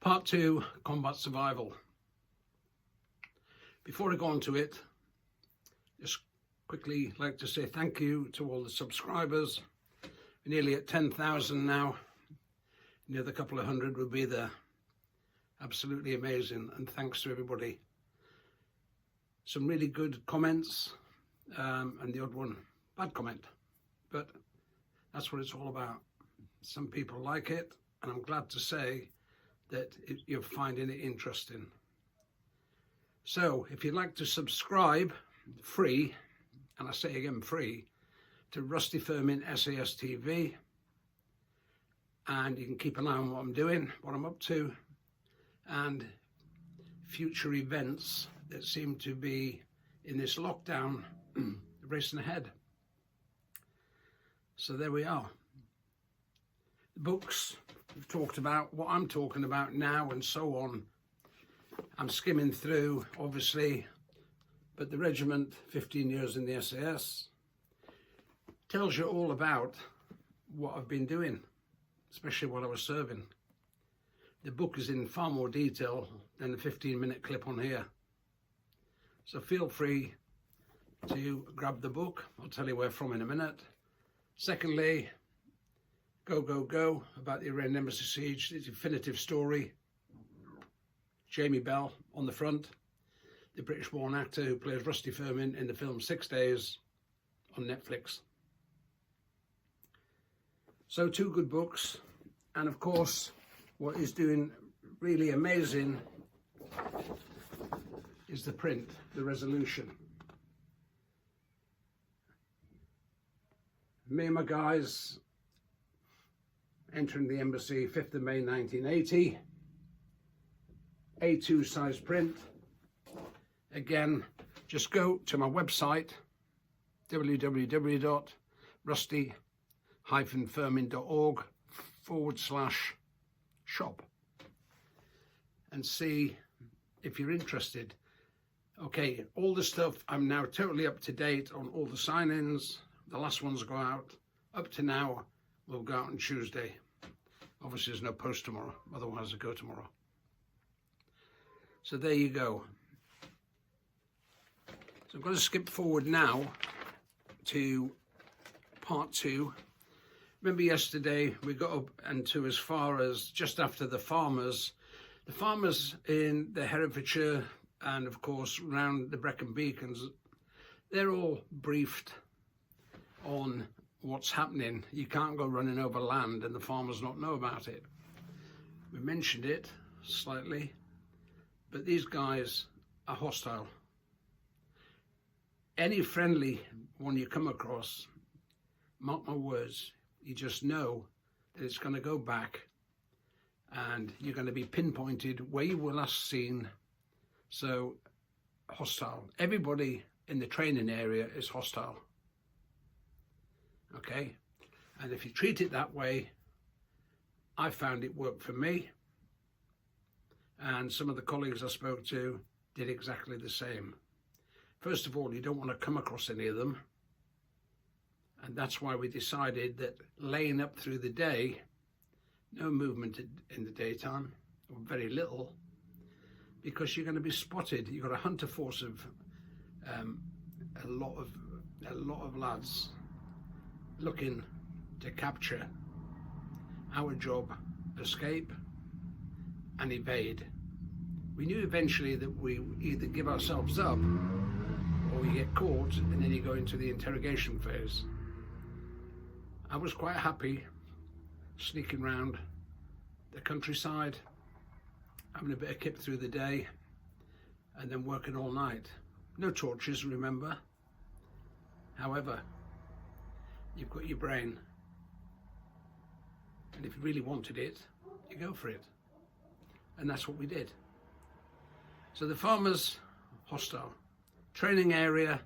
Part 2, Combat Survival. Before I go on to it, just quickly like to say thank you to all the subscribers. We're nearly at 10,000 now. Another couple of hundred will be there. Absolutely amazing, and thanks to everybody. Some really good comments, and the odd one bad comment, but that's what it's all about. Some people like it, and I'm glad to say that you're finding it interesting. So if you'd like to subscribe free, and I say again free, to Rusty Firmin SAS TV, and you can keep an eye on what I'm doing, what I'm up to, and future events that seem to be in this lockdown racing ahead. So there we are. The books we've talked about, what I'm talking about now and so on. I'm skimming through, obviously, but the regiment, 15 years in the SAS, tells you all about what I've been doing, especially while I was serving. The book is in far more detail than the 15-minute clip on here. So feel free to grab the book. I'll tell you where from in a minute. Secondly, Go, Go, Go about the Iran Embassy Siege, the definitive story. Jamie Bell on the front, the British-born actor who plays Rusty Firmin in the film 6 Days on Netflix. So 2 good books, and of course what is doing really amazing is the print, the resolution. Me and my guys entering the embassy 5th of May 1980, A2 size print. Again, just go to my website, www.rusty-firmin.org/shop, and see if you're interested. Okay, all the stuff, I'm now totally up to date on all the sign-ins. The last ones go out. Up to now, will go out on Tuesday. Obviously, there's no post tomorrow, otherwise I go tomorrow. So there you go. So I'm going to skip forward now to part 2. Remember yesterday we got up and to as far as just after the farmers in the Herefordshire and of course around the Brecon Beacons, they're all briefed on what's happening. You can't go running over land and the farmers not know about it. We mentioned it slightly, but these guys are hostile. Any friendly one you come across, mark my words, you just know that it's going to go back and you're going to be pinpointed where you were last seen. So hostile. Everybody in the training area is hostile. Okay? And if you treat it that way, I found it worked for me. And some of the colleagues I spoke to did exactly the same. First of all, you don't want to come across any of them. And that's why we decided that laying up through the day, no movement in the daytime, or very little, because you're going to be spotted. You've got a hunter force of a lot of lads looking to capture. Our job, escape and evade. We knew eventually that we either give ourselves up or we get caught and then you go into the interrogation phase. I was quite happy sneaking around the countryside, having a bit of kip through the day and then working all night. No torches, remember. However, you've got your brain, and if you really wanted it, you go for it. And that's what we did. So the farmers, hostile. Training area,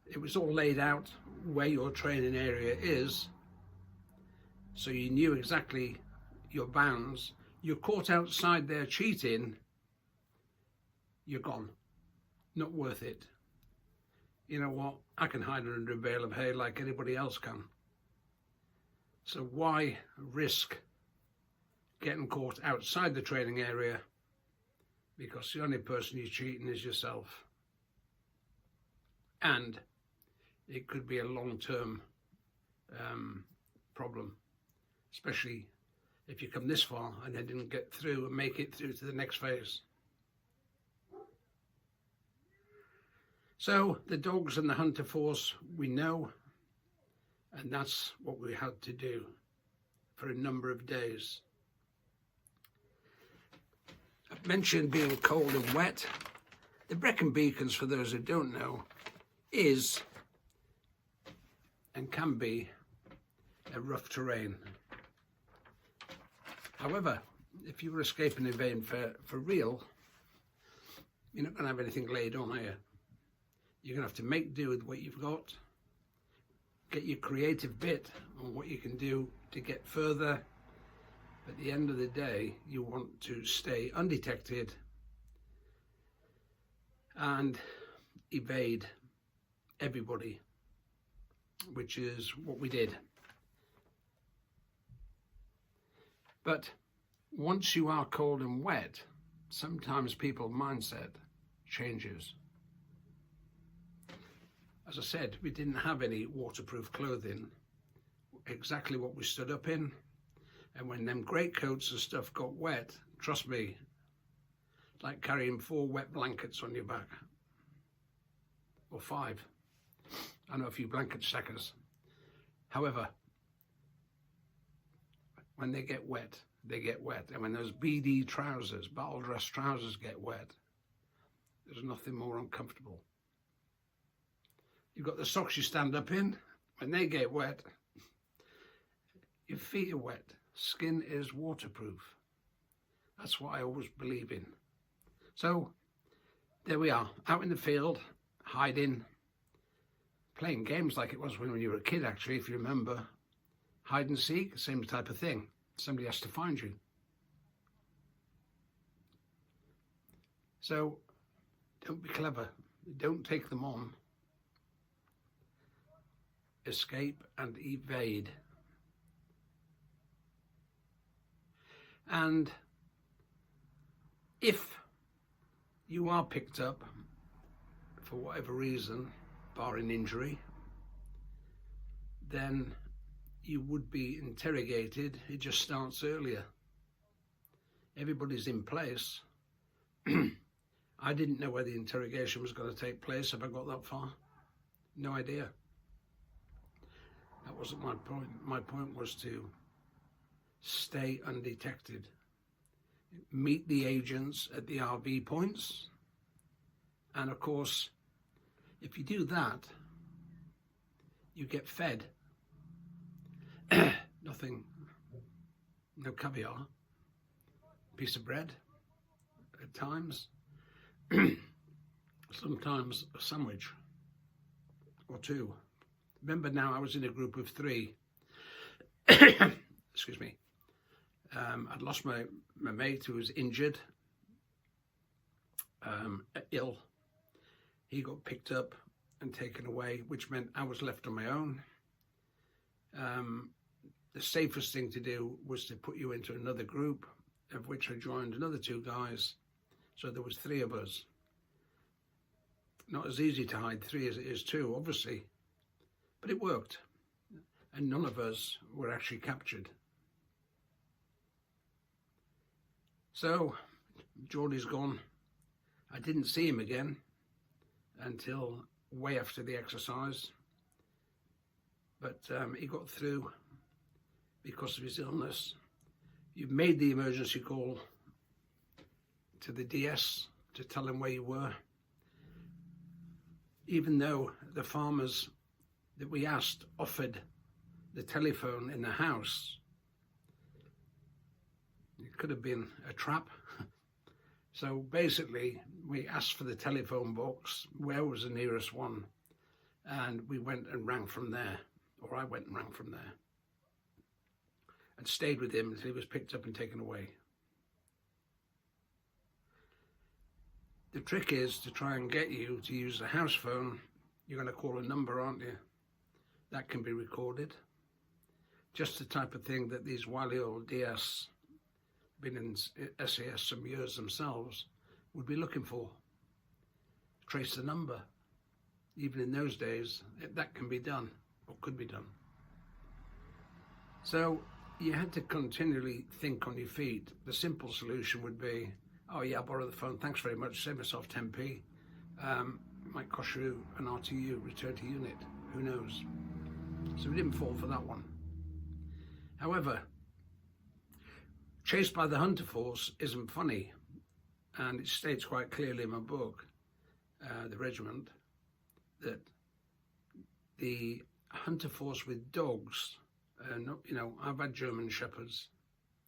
it was all laid out where your training area is, so you knew exactly your bounds. You're caught outside there cheating, you're gone. Not worth it. You know what? I can hide under a bale of hay like anybody else can. So why risk getting caught outside the training area, because the only person you're cheating is yourself. And it could be a long-term problem, especially if you come this far and then didn't get through and make it through to the next phase. So the dogs and the hunter force, we know, and that's what we had to do for a number of days. I've mentioned being cold and wet. The Brecon Beacons, for those who don't know, is and can be a rough terrain. However, if you were escaping and evading for real, you're not going to have anything laid on, are you? You're going to have to make do with what you've got, get your creative bit on what you can do to get further. At the end of the day, you want to stay undetected and evade everybody, which is what we did. But once you are cold and wet, sometimes people's mindset changes. As I said, we didn't have any waterproof clothing, exactly what we stood up in. And when them greatcoats and stuff got wet, trust me, it's like carrying 4 wet blankets on your back. Or 5. I know a few blanket stackers. However, when they get wet, they get wet. And when those BD trousers, battle dress trousers get wet, there's nothing more uncomfortable. You've got the socks you stand up in. When they get wet, your feet are wet. Skin is waterproof. That's what I always believe in. So there we are, out in the field, hiding, playing games like it was when you were a kid, actually, if you remember. Hide and seek, same type of thing. Somebody has to find you. So don't be clever. Don't take them on. Escape and evade. And if you are picked up for whatever reason, barring injury, then you would be interrogated. It just starts earlier. Everybody's in place. I didn't know where the interrogation was going to take place. Have I got that far? No idea. That wasn't my point. My point was to stay undetected. Meet the agents at the RV points. And of course, if you do that, you get fed. Nothing, no caviar, piece of bread at times, sometimes a sandwich or 2. Remember now, I was in a group of 3. Excuse me. I'd lost my mate who was injured, ill. He got picked up and taken away, which meant I was left on my own. The safest thing to do was to put you into another group, of which I joined another 2 guys. So there was 3 of us. Not as easy to hide 3 as it is 2, obviously, but it worked. And none of us were actually captured. So Geordie's gone. I didn't see him again until way after the exercise. But he got through because of his illness. You've made the emergency call to the DS to tell him where you were. Even though the farmers that we asked offered the telephone in the house, it could have been a trap. So basically, we asked for the telephone box, where was the nearest one, and we went and rang from there, or I went and rang from there, and stayed with him until he was picked up and taken away. The trick is to try and get you to use the house phone. You're going to call a number, aren't you? That can be recorded. Just the type of thing that these wily old DS been in SAS some years themselves would be looking for. Trace the number. Even in those days, that can be done, or could be done. So you had to continually think on your feet. The simple solution would be, oh yeah, I'll borrow the phone, thanks very much, save myself 10p. Might cost you an RTU, return to unit, who knows. So we didn't fall for that one. However, Chased by the Hunter Force isn't funny, and it states quite clearly in my book, The Regiment, that the Hunter Force with dogs, you know, I've had German Shepherds,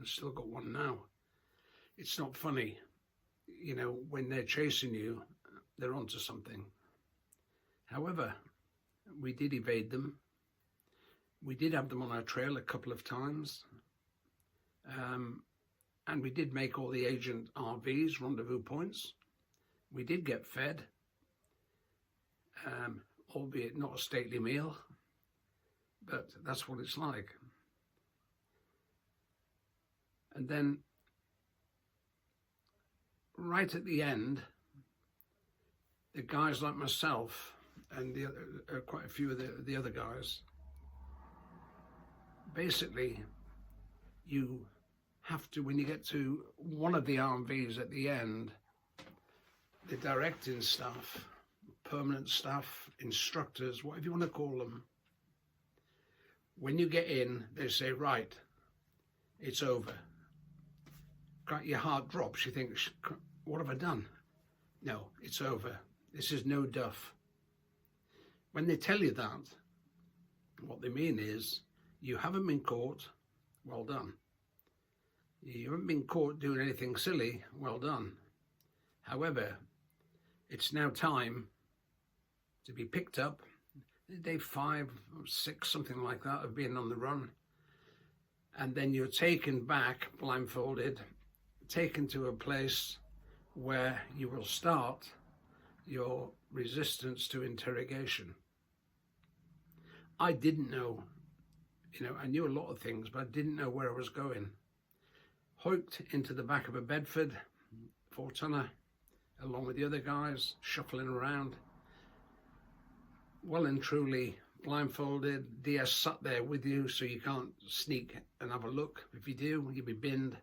I've still got one now. It's not funny, you know, when they're chasing you, they're onto something. However, we did evade them. We did have them on our trail a couple of times. And we did make all the agent RVs, rendezvous points. We did get fed, albeit not a stately meal, but that's what it's like. And then right at the end, the guys like myself and quite a few of the other guys, basically you have to, when you get to one of the RMVs at the end, the directing staff, permanent staff, instructors, whatever you want to call them, when you get in, they say, right, it's over. Your heart drops, you think, what have I done? No, it's over. This is no duff. When they tell you that, what they mean is, you haven't been caught, well done. You haven't been caught doing anything silly, well done. However, it's now time to be picked up, day 5 or 6, something like that, of being on the run. And then you're taken back, blindfolded, taken to a place where you will start your resistance to interrogation. I didn't know, you know, I knew a lot of things, but I didn't know where I was going. Hoiked into the back of a Bedford 4-tonner, along with the other guys, shuffling around. Well and truly blindfolded. DS sat there with you, so you can't sneak and have a look. If you do, you'll be binned.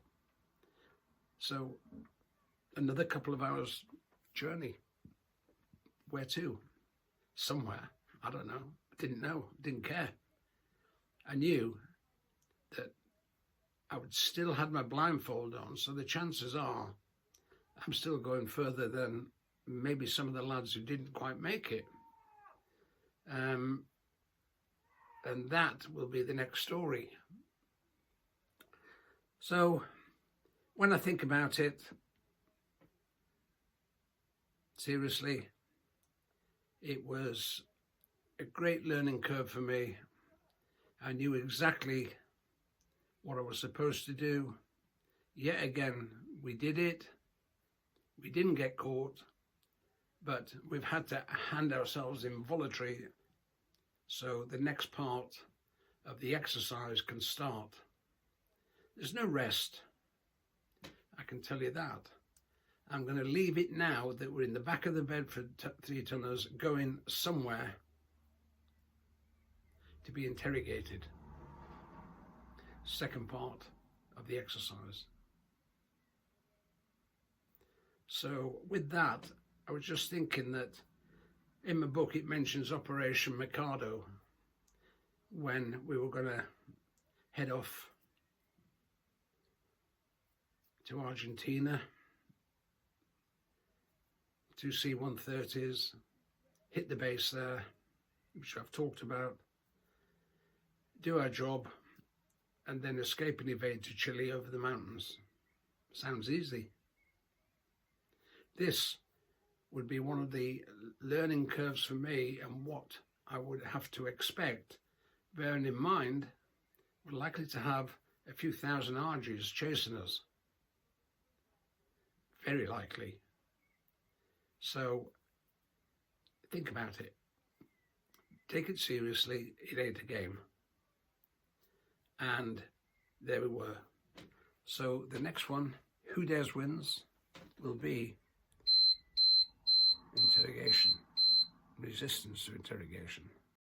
So another couple of hours journey. Where to? Somewhere. I don't know. Didn't know. Didn't care. I knew that I would still have my blindfold on, so the chances are I'm still going further than maybe some of the lads who didn't quite make it. And that will be the next story. So when I think about it, seriously, it was a great learning curve for me. I knew exactly what I was supposed to do. Yet again, we did it. We didn't get caught, but we've had to hand ourselves in voluntary so the next part of the exercise can start. There's no rest, I can tell you that. I'm going to leave it now that we're in the back of the Bedford 3-tonners going somewhere to be interrogated. Second part of the exercise. So with that, I was just thinking that in my book it mentions Operation Mikado, when we were going to head off to Argentina, 2 C-130s, hit the base there, which I've talked about, do our job, and then escape and evade to Chile over the mountains. Sounds easy. This would be one of the learning curves for me, and what I would have to expect, bearing in mind we're likely to have a few thousand RGs chasing us. Very likely. So think about it. Take it seriously. It ain't a game. And there we were, So the next one, Who Dares Wins, will be interrogation, resistance to interrogation.